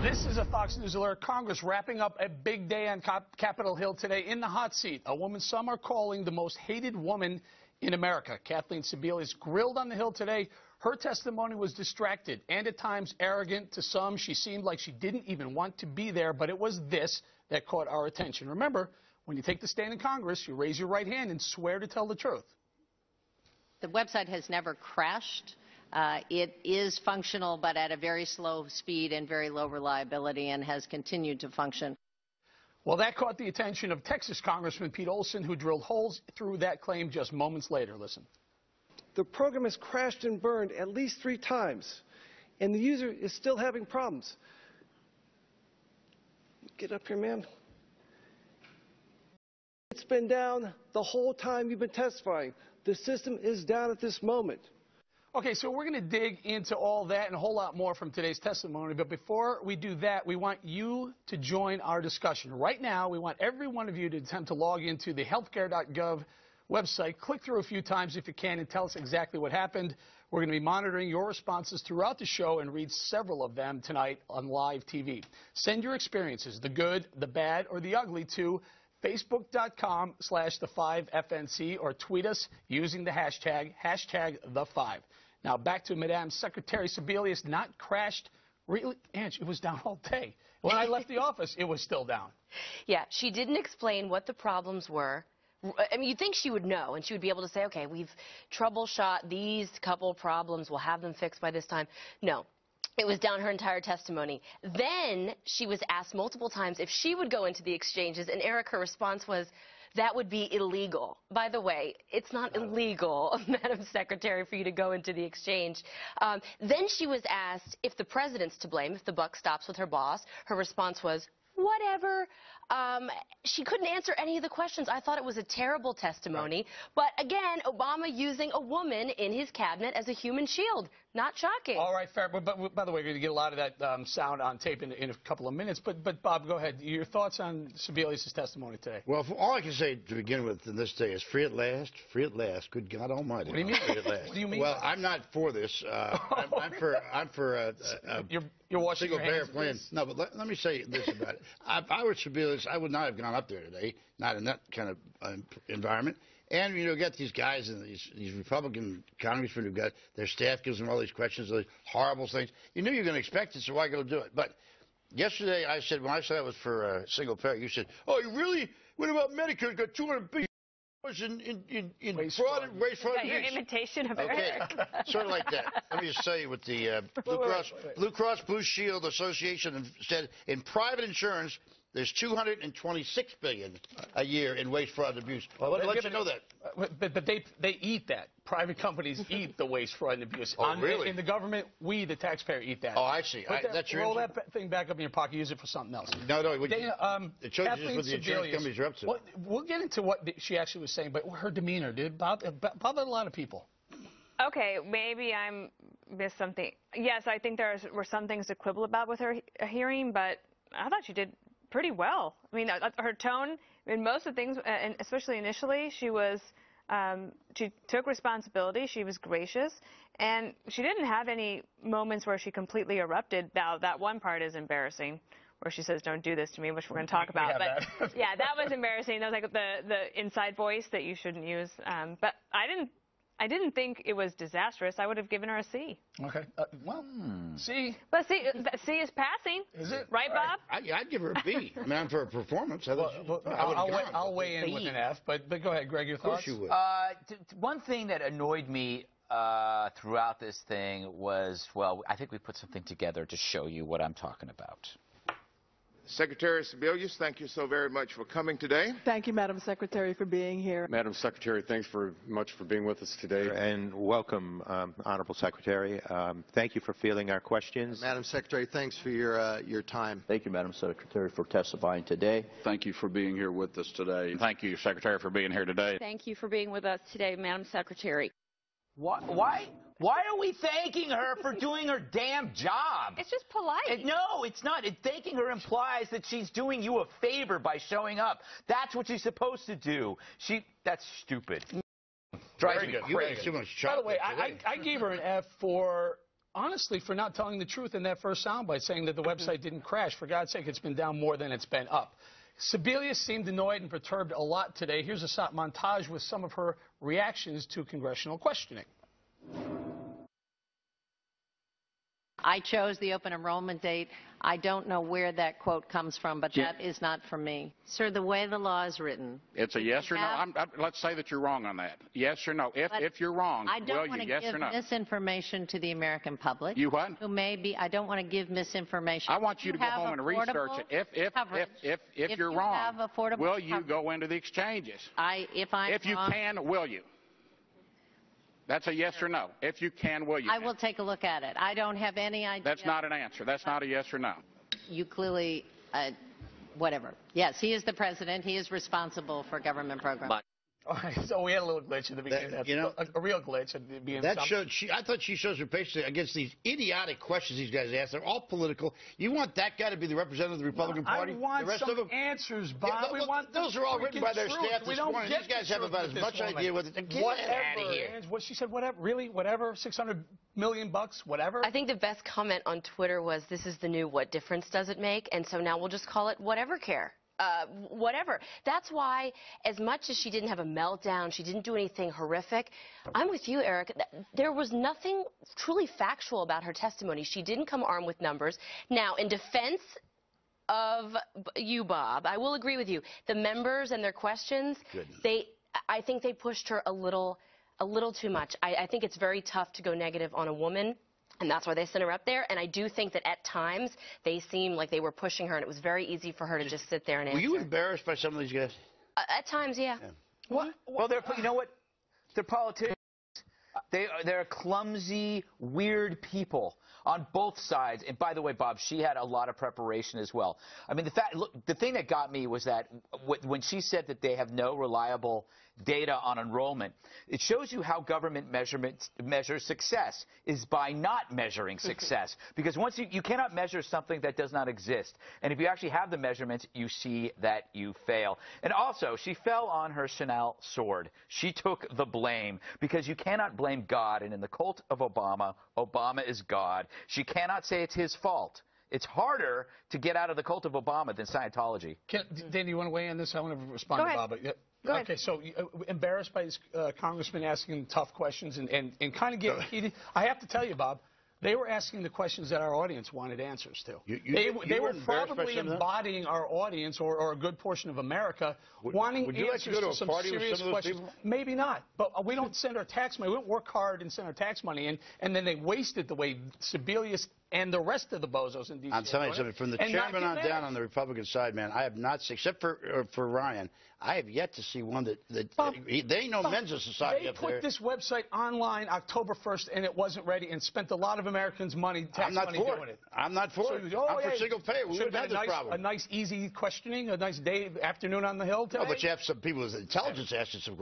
This is a Fox News alert. Congress wrapping up a big day on Capitol Hill today. In the hot seat, a woman some are calling the most hated woman in America. Kathleen Sebelius grilled on the Hill today. Her testimony was distracted and at times arrogant. To some, she seemed like she didn't even want to be there, but it was this that caught our attention. Remember, when you take the stand in Congress, you raise your right hand and swear to tell the truth. The website has never crashed. It is functional, but at a very slow speed and very low reliability, and has continued to function. Well, that caught the attention of Texas Congressman Pete Olson, who drilled holes through that claim just moments later. Listen. The program has crashed and burned at least 3 times, and the user is still having problems. Get up here, ma'am. It's been down the whole time you've been testifying. The system is down at this moment. Okay, so we're going to dig into all that and a whole lot more from today's testimony. But before we do that, we want you to join our discussion. Right now, we want every one of you to attempt to log into the healthcare.gov website. Click through a few times if you can and tell us exactly what happened. We're going to be monitoring your responses throughout the show and read several of them tonight on live TV. Send your experiences, the good, the bad, or the ugly, to Facebook.com/the5FNC or tweet us using the hashtag #the5. Now, back to Madame Secretary Sebelius. Not crashed. Really, Ange, it was down all day. When I left the office, it was still down. Yeah, she didn't explain what the problems were. I mean, you'd think she would know, and she would be able to say, okay, we've troubleshot these couple problems. We'll have them fixed by this time. No. It was down her entire testimony. Then she was asked multiple times if she would go into the exchanges, and Eric, her response was, that would be illegal. By the way, it's not illegal, Madam Secretary, for you to go into the exchange. Then she was asked if the president's to blame, if the buck stops with her boss. Her response was, whatever. She couldn't answer any of the questions. I thought it was a terrible testimony. Right. But again, Obama using a woman in his cabinet as a human shield. Not shocking. All right, fair. But by the way, we're going to get a lot of that sound on tape in a couple of minutes. But Bob, go ahead. Your thoughts on Sebelius' testimony today? Well, all I can say to begin with in this day is free at last, free at last. Good God Almighty. What do you mean? Free at last. What do you mean? Well, I'm not for this. I'm for a you're washing single your hands payer plan. No, but let me say this about it. If I were Sebelius, I would not have gone up there today, not in that kind of environment. And, you know, get these guys and these Republican congressmen who've got their staff gives them all these questions, all these horrible things. You knew you were going to expect it, so why go do it? But yesterday I said, when I said I was for a single payer, you said, oh, you really? What about Medicare? It's got $200 billion in fraud and waste, fraud, and abuse. Your imitation of Okay, Eric. sort of like that. Let me just say with the Blue Cross Blue Shield Association said in private insurance, there's $226 billion a year in waste, fraud, and abuse. Well, let you know that. But they eat that. Private companies eat the waste, fraud, and abuse. Oh, really? In the government, we, the taxpayer, eat that. Oh, I see. That's your roll that thing back up in your pocket. Use it for something else. No. It shows you just what the insurance companies are up to. We'll get into what she actually was saying, but her demeanor, dude. Bob had a lot of people. Okay, maybe I missed something. Yes, I think there were some things to quibble about with her hearing, but I thought she did pretty well. I mean, her tone in most of the things, and especially initially, she took responsibility. She was gracious, and she didn't have any moments where she completely erupted. Now, that one part is embarrassing, where she says, "Don't do this to me," which we're going to talk about. But yeah, that was embarrassing. That was like the inside voice that you shouldn't use. But I didn't think it was disastrous. I would have given her a C. Okay. Well, C. But C is passing. Is it? Right, Bob? I'd give her a B. I mean, I'm for a performance. I'll weigh in with an F. But go ahead, Greg, your thoughts? Of course you would. One thing that annoyed me throughout this thing was, well, I think we put something together to show you what I'm talking about. Secretary Sebelius, thank you so very much for coming today. Thank you, Madam Secretary, for being here. Madam Secretary, thanks very much for being with us today. And welcome, Honorable Secretary. Thank you for fielding our questions. Madam Secretary, thanks for your time. Thank you, Madam Secretary, for testifying today. Thank you for being here with us today. Thank you, Secretary, for being here today. Thank you for being with us today, Madam Secretary. Why are we thanking her for doing her damn job? It's just polite. No, it's not. Thanking her implies that she's doing you a favor by showing up. That's what she's supposed to do. That's stupid. Drives me crazy. By the way, I gave her an F for honestly, for not telling the truth in that first soundbite, saying that the website didn't crash. For God's sake, it's been down more than it's been up. Sebelius seemed annoyed and perturbed a lot today. Here's a montage with some of her reactions to congressional questioning. I chose the open enrollment date. I don't know where that quote comes from, but that is not from me. Sir, the way the law is written. It's a yes or no. Let's say that you're wrong on that. Yes or no. If you're wrong, I don't want to yes give or no? misinformation to the American public. You what? Who may be, I don't want to give misinformation. I want you to go home and research it. If you're wrong, will you go into the exchanges? If you can, will you? That's a yes or no. If you can, will you? I will take a look at it. I don't have any idea. That's not an answer. That's not a yes or no. You clearly, whatever. Yes, he is the president. He is responsible for government programs. All right, so we had a little glitch at the beginning. A real glitch at the beginning. That showed. I thought she shows her patience against these idiotic questions these guys ask. They're all political. You want that guy to be the representative of the Republican Party? I want the rest some of them? answers, Bob. Yeah, those are all written by their staff this morning. These guys have about as much idea with it. Get out of here. What she said, whatever, really, whatever, $600 million, whatever. I think the best comment on Twitter was, "This is the new what difference does it make?" And so now we'll just call it whatever care. Whatever. That's why, as much as she didn't have a meltdown, she didn't do anything horrific. I'm with you, Eric. There was nothing truly factual about her testimony. She didn't come armed with numbers. Now, in defense of you, Bob, I will agree with you. The members and their questions, I think they pushed her a little too much. I think it's very tough to go negative on a woman. And that's why they sent her up there. And I do think that at times they seemed like they were pushing her, and it was very easy for her to just sit there and answer. Were you embarrassed by some of these guys? At times, yeah. Well, you know what? They're politicians. They're clumsy, weird people on both sides. And by the way, Bob, she had a lot of preparation as well. I mean, the thing that got me was that when she said that they have no reliable data on enrollment, it shows you how government measures success is by not measuring success. Because once you cannot measure something that does not exist. And if you actually have the measurements, you see that you fail. And also, she fell on her Chanel sword. She took the blame because you cannot blame God. And in the cult of Obama, Obama is God. She cannot say it's his fault. It's harder to get out of the cult of Obama than Scientology. Dan, you want to weigh in on this? I want to respond to Bob. Go ahead. Okay, so embarrassed by this congressman asking tough questions and kind of getting heated. I have to tell you, Bob, they were asking the questions that our audience wanted answers to. They were probably embodying our audience or a good portion of America wanting answers to some serious questions. Maybe not, but we don't send our tax money. We don't work hard and send our tax money in, and then they waste it the way Sebelius and the rest of the bozos in D.C. I'm telling you something. From the chairman on down on the Republican side, man, I have not seen, except for Ryan, I have yet to see one that Bob, they ain't no men's society up there. They put this website online October 1st, and it wasn't ready, and spent a lot of Americans' money, tax money doing it. I'm not for it. I'm for single payer. We wouldn't have this problem. A nice, easy questioning, a nice day, afternoon on the Hill today. No, but you have some people with intelligence asking some